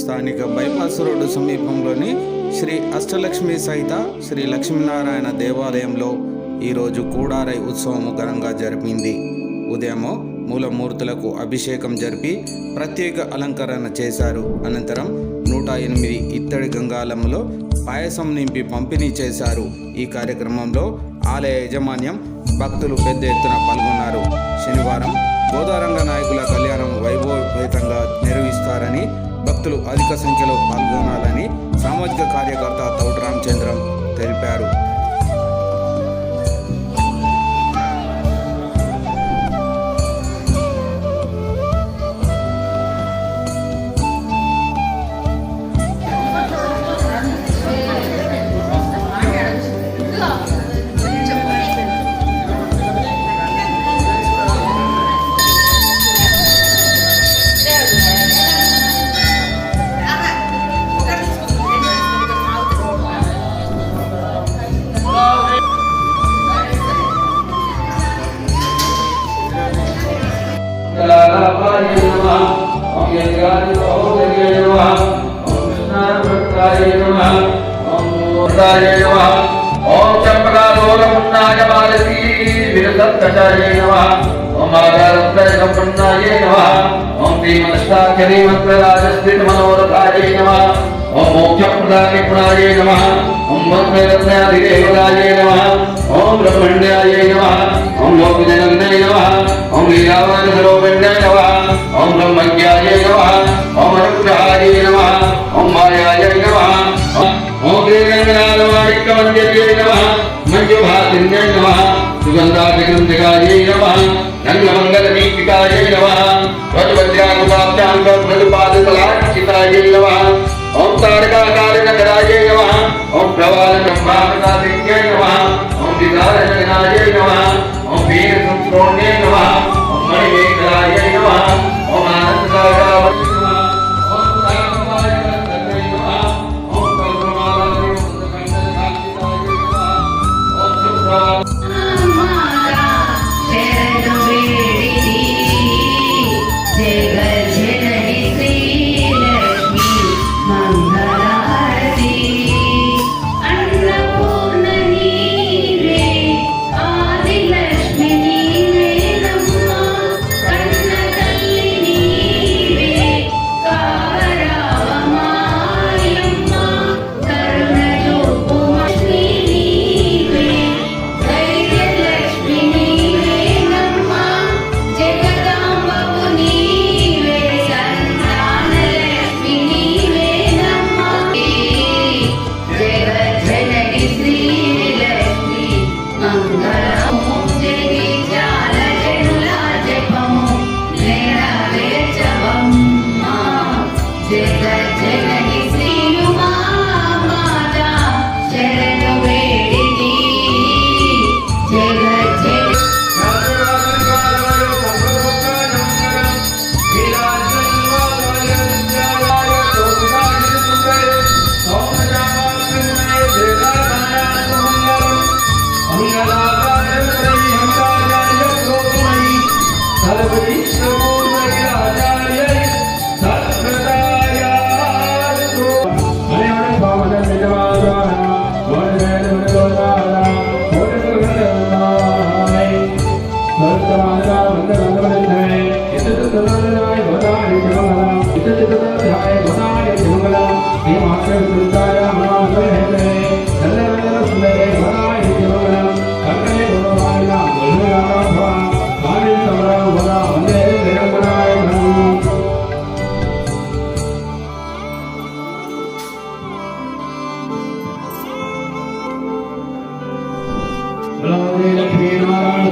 స్థానిక bypass road సమీపంలోని శ్రీ అష్టలక్ష్మి సహిత శ్రీ లక్ష్మీనారాయణ దేవాలయంలో ఈరోజు కూడారై ఉత్సవం ఘనంగా జరిపింది. ఉదయం మూలమూర్తులకు అభిషేకం జరిపి ప్రత్యేక అలంకరణ చేశారు. అనంతరం 108 ఇత్తడి గంగాళంలో పాయసం నింపి పంపిణీ చేశారు. ఈ కార్యక్రమంలో ఆలయ యాజమాన్యం, భక్తులు పెద్ద ఎత్తున పాల్గొన్నారు. శనివారం గోదారంగ నాయకుల కళ్యాణం వైభవపేతంగా నిర్వహిస్తారని, భక్తులు అధిక సంఖ్యలో పాల్గొనాలని సామాజిక కార్యకర్త తౌట రామచంద్రం తెలిపారు. ओम चंपकालोलमुन्नाय मालती विरसत्कटाये नमः। ओम आधारत्रयसम्पन्नाय नमः। ओम श्रीमन्ष्टाक्षरी मंत्रराजस्थितमनोरथाय नमः। ओम मोक्षप्रदाय पुराय नमः। ओम मंत्ररत्नाधिदेवताय नमः। ओम ब्रह्मण्याय नमः। ओम लोकजनन्याय नमः। ओम लीलावानसरोपिण्याय नमः। ओम ब्रह्मज्ञाय नमः। ओम अनुग्रहाय नमः। ओम मायाय नमः। ओम श्रीरंगनाथमाणिक्यमन्दिराय नमः। मंजुभासिन्याय नमः। सुगन्धाभिगन्धिकाय नमः। रंगमङ्गलदीपिकाय नमः। वज्रवज्राकुलाब्जाङ्गमृदुपादतलाक्षिताय नमः। ओम तारकाकारिणकराय नमः। ओम प्रवालब्रह्मावतादित्याय नमः। ओम दिदारजनाय नमः। ओम वीरसंस्रोण्ये नमः। ओम मणिमेखलाय नमः। ओम आनन्दसागराय नमः। लक्ष्मी नारायण